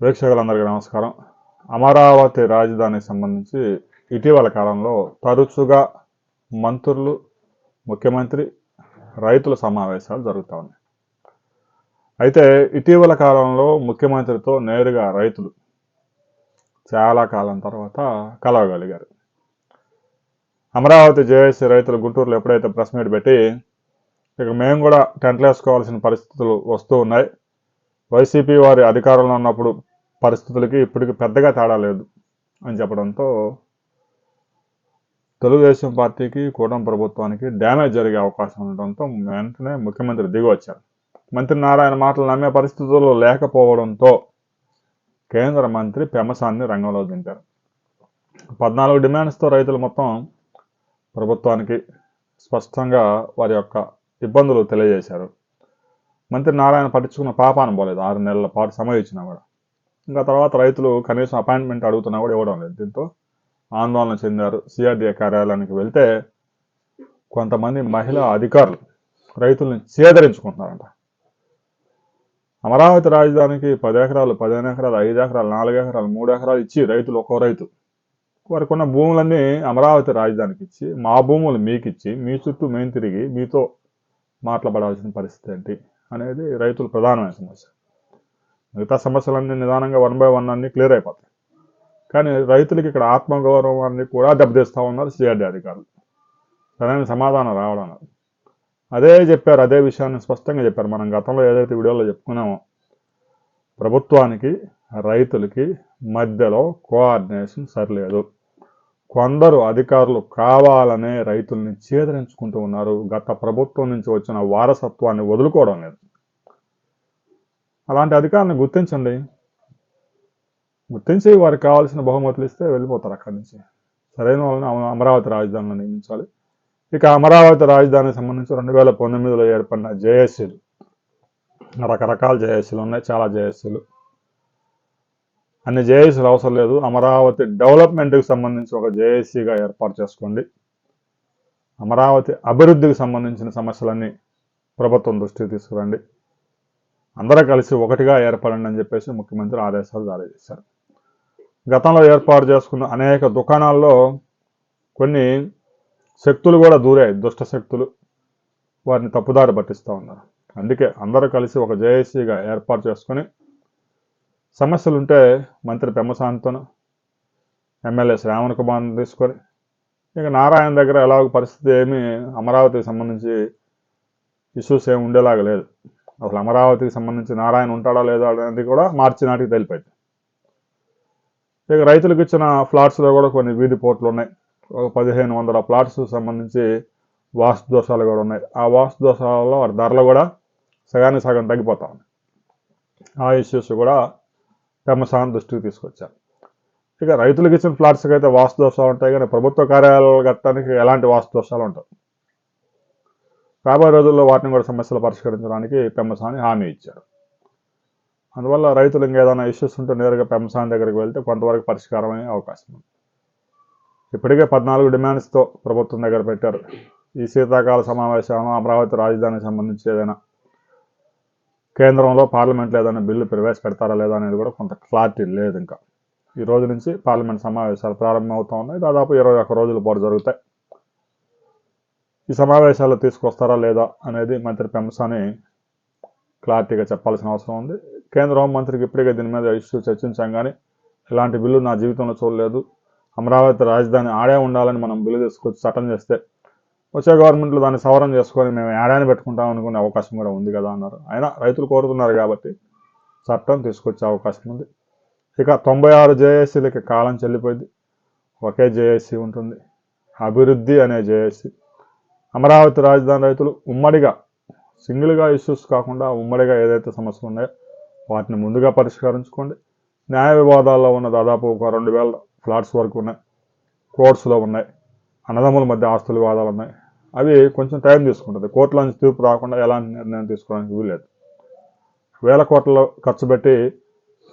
ప్రేక్షకులందరికీ నమస్కారం. అమరావతి రాజధానికి సంబంధించి ఇటీవల కాలంలో తరచుగా మంత్రులు, ముఖ్యమంత్రి, రైతుల సమావేశాలు జరుగుతూ ఉన్నాయి. అయితే ఇటీవల కాలంలో ముఖ్యమంత్రితో నేరుగా రైతులు చాలా కాలం తర్వాత కలవగలిగారు. అమరావతి జేఏసీ రైతులు గుంటూరులో ఎప్పుడైతే ప్రెస్ మీట్ పెట్టి ఇక మేము కూడా టెంట్లు వేసుకోవాల్సిన పరిస్థితులు వస్తూ ఉన్నాయి, వైసీపీ వారి అధికారంలో ఉన్నప్పుడు పరిస్థితులకి ఇప్పటికి పెద్దగా తేడా లేదు అని చెప్పడంతో తెలుగుదేశం పార్టీకి, కూటమి ప్రభుత్వానికి డ్యామేజ్ జరిగే అవకాశం ఉండడంతో వెంటనే ముఖ్యమంత్రి దిగి వచ్చారు. మంత్రి నారాయణ మాటలు నమ్మే పరిస్థితుల్లో లేకపోవడంతో కేంద్ర మంత్రి పెమ్మసాని రంగంలో దింపారు. 14 డిమాండ్స్తో రైతులు మొత్తం ప్రభుత్వానికి స్పష్టంగా వారి యొక్క ఇబ్బందులు తెలియజేశారు. మంత్రి నారాయణ పట్టించుకున్న పాపాన పోలేదు. 6 నెలల పాటు సమయం ఇచ్చినా కూడా. ఇంకా తర్వాత రైతులు కనీసం అపాయింట్మెంట్ అడుగుతున్నా కూడా ఇవ్వడం లేదు. దీంతో ఆందోళన చెందారు. సిఆర్డీఏ కార్యాలయానికి వెళ్తే కొంతమంది మహిళా అధికారులు రైతుల్ని చేదరించుకుంటున్నారంట. అమరావతి రాజధానికి 10 ఎకరాలు, 15 ఎకరాలు, 5 ఎకరాలు, 4 ఎకరాలు, 3 ఎకరాలు ఇచ్చి రైతులు ఒక్కో రైతు వారికి ఉన్న భూములన్నీ అమరావతి రాజధానికి ఇచ్చి మా భూములు మీకు ఇచ్చి మీ చుట్టూ మేము తిరిగి మీతో మాట్లాడాల్సిన పరిస్థితి ఏంటి అనేది రైతుల ప్రధానమైన సమస్య. మిగతా సమస్యలన్నీ నిదానంగా 1 by 1 అన్నీ క్లియర్ అయిపోతాయి. కానీ రైతులకి ఇక్కడ ఆత్మగౌరవాన్ని కూడా దెబ్బతీస్తూ ఉన్నారు సిఆర్డీ అధికారులు. సరైన సమాధానం రావడం లేదు. అదే చెప్పారు, అదే విషయాన్ని స్పష్టంగా చెప్పారు. మనం గతంలో ఏదైతే వీడియోలో చెప్పుకున్నామో, ప్రభుత్వానికి రైతులకి మధ్యలో కోఆర్డినేషన్ సరిలేదు. కొందరు అధికారులు కావాలనే రైతుల్ని చేదరించుకుంటూ ఉన్నారు. గత ప్రభుత్వం నుంచి వచ్చిన వారసత్వాన్ని వదులుకోవడం లేదు. అలాంటి అధికారులను గుర్తించండి. గుర్తించి వారికి కావాల్సిన బహుమతులు ఇస్తే వెళ్ళిపోతారు అక్కడి నుంచి. సరైన వాళ్ళని అమరావతి రాజధానిలో నియమించాలి. ఇక అమరావతి రాజధానికి సంబంధించి 2019లో ఏర్పడిన జేఏసీలు, రకరకాల జేఏసీలు ఉన్నాయి, చాలా జేఏసీలు. అన్ని జేఏసీలు అవసరం లేదు. అమరావతి డెవలప్మెంట్కి సంబంధించి ఒక జేఏసీగా ఏర్పాటు చేసుకోండి. అమరావతి అభివృద్ధికి సంబంధించిన సమస్యలన్నీ ప్రభుత్వం దృష్టికి తీసుకురండి. అందరూ కలిసి ఒకటిగా ఏర్పడండి అని చెప్పేసి ముఖ్యమంత్రి ఆదేశాలు జారీ చేశారు. గతంలో ఏర్పాటు చేసుకున్న అనేక దుకాణాల్లో కొన్ని శక్తులు కూడా దూరాయి, దుష్ట శక్తులు. వారిని తప్పుదారి పట్టిస్తూ ఉన్నారు. అందుకే అందరూ కలిసి ఒక జేఏసీగా ఏర్పాటు చేసుకొని సమస్యలుంటే మంత్రి పెమ్మసానితోనూ, ఎమ్మెల్యే శ్రావణ్ కుమార్ని తీసుకొని, ఇక నారాయణ దగ్గర ఎలాగో పరిస్థితి ఏమీ అమరావతికి సంబంధించి ఇష్యూస్ ఏమి ఉండేలాగా లేదు. అసలు అమరావతికి సంబంధించి నారాయణ ఉంటాడా లేదా అనేది కూడా మార్చి నాటికి తెలిపోయింది. ఇక రైతులకు ఇచ్చిన ఫ్లాట్స్లో కూడా కొన్ని వీధి పోర్ట్లు ఉన్నాయి. ఒక 1500 ప్లాట్స్ సంబంధించి వాస్తు దోషాలు కూడా ఉన్నాయి. ఆ వాస్తు దోషాలలో వారి ధరలు కూడా సగానికి సగం తగ్గిపోతా ఉన్నాయి. ఆ ఇష్యూస్ కూడా పెమ్మసాని దృష్టికి తీసుకొచ్చారు. ఇక రైతులకు ఇచ్చిన ఫ్లాట్స్కి అయితే వాస్తు దోషాలు ఉంటాయి, కానీ ప్రభుత్వ కార్యాలయాలు కట్టడానికి ఎలాంటి వాస్తు దోషాలు ఉంటాయి. రాబోయే రోజుల్లో వాటిని కూడా సమస్యలు పరిష్కరించడానికి పెమ్మసాని హామీ ఇచ్చారు. అందువల్ల రైతులు ఇంకేదైనా ఇష్యూస్ ఉంటే నేరుగా పెమ్మసాని దగ్గరికి వెళ్తే కొంతవరకు పరిష్కారం అయ్యే అవకాశం ఉంది. ఇప్పటికే 14 డిమాండ్స్తో ప్రభుత్వం దగ్గర పెట్టారు. ఈ శీతాకాల సమావేశంలో అమరావతి రాజధానికి సంబంధించి ఏదైనా కేంద్రంలో పార్లమెంట్లో ఏదైనా బిల్లు ప్రవేశపెడతారా లేదా అనేది కూడా కొంత క్లారిటీ లేదు. ఇంకా ఈ రోజు నుంచి పార్లమెంట్ సమావేశాలు ప్రారంభమవుతూ ఉన్నాయి. దాదాపు 21 రోజుల పాటు జరుగుతాయి. ఈ సమావేశాలు తీసుకొస్తారా లేదా అనేది మంత్రి పెమ్మసాని క్లారిటీగా చెప్పాల్సిన అవసరం ఉంది. కేంద్ర హోంమంత్రికి ఇప్పటికే దీని మీద ఇష్యూ చర్చించాం, కానీ ఇలాంటి బిల్లు నా జీవితంలో చూడలేదు. అమరావతి రాజధాని ఆడే ఉండాలని మనం బిల్లు తీసుకొచ్చి చట్టం చేస్తే వచ్చే గవర్నమెంట్లో దాన్ని సవరణ చేసుకొని మేము ఏడాది పెట్టుకుంటాం అనుకునే అవకాశం కూడా ఉంది కదా అన్నారు. అయినా రైతులు కోరుతున్నారు కాబట్టి చట్టం తీసుకొచ్చే అవకాశం ఉంది. ఇక 96 జేఏసీలకి కాలం చెల్లిపోయింది. ఒకే జేఏసీ ఉంటుంది, అభివృద్ధి అనే జేఏసీ. అమరావతి రాజధాని రైతులు ఉమ్మడిగా, సింగిల్గా ఇష్యూస్ కాకుండా ఉమ్మడిగా ఏదైతే సమస్యలు ఉన్నాయో వాటిని ముందుగా పరిష్కరించుకోండి. న్యాయ వివాదాల్లో ఉన్న దాదాపు ఒక 2000 ఫ్లాట్స్ వరకు ఉన్నాయి, కోర్ట్స్లో ఉన్నాయి, అన్నదమ్ముల మధ్య ఆస్తుల వివాదాలు ఉన్నాయి. అవి కొంచెం టైం తీసుకుంటుంది. కోర్టుల నుంచి తీర్పు రాకుండా ఎలాంటి నిర్ణయం తీసుకోవడానికి వీల్లేదు. 1000 కోట్లు ఖర్చు పెట్టి,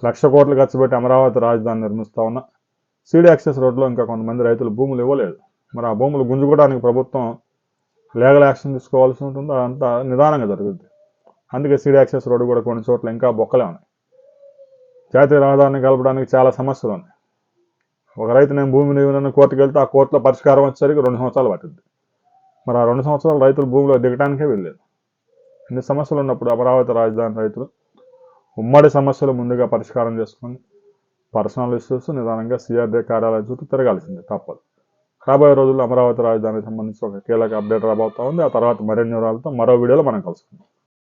1,00,000 కోట్లు ఖర్చు పెట్టి అమరావతి రాజధాని నిర్మిస్తూ ఉన్న సీడీ యాక్సెస్ రోడ్లో ఇంకా కొంతమంది రైతులు భూములు ఇవ్వలేదు. మరి ఆ భూములు గుంజుకోవడానికి ప్రభుత్వం లీగల్ యాక్షన్ తీసుకోవాల్సి ఉంటుంది. అదంతా నిదానంగా జరుగుతుంది. అందుకే సీడీ యాక్సెస్ రోడ్డు కూడా కొన్ని చోట్ల ఇంకా బొక్కలే ఉన్నాయి. జాతీయ రహదారిని కలపడానికి చాలా సమస్యలు ఉన్నాయి. ఒక రైతు నేను భూమిని ఇవ్వనని కోర్టుకు వెళ్తే ఆ కోర్టులో పరిష్కారం వచ్చేసరికి 2 సంవత్సరాలు పట్టింది. మరి ఆ 2 సంవత్సరాలు రైతులు భూమిలో దిగటానికే వెళ్ళలేదు. ఇన్ని సమస్యలు ఉన్నప్పుడు అమరావతి రాజధాని రైతులు ఉమ్మడి సమస్యలు ముందుగా పరిష్కారం చేసుకొని పర్సనల్ ఇష్యూస్ నిదానంగా సిఆర్డీ కార్యాలయం చుట్టూ తిరగాల్సిందే, తప్పదు. రాబోయే రోజుల్లో అమరావతి రాజధానికి సంబంధించి ఒక కీలక అప్డేట్ రాబోతా ఉంది. ఆ తర్వాత మరిన్ని వివరాలతో మరో వీడియోలో మనం కలుసుకుందాం.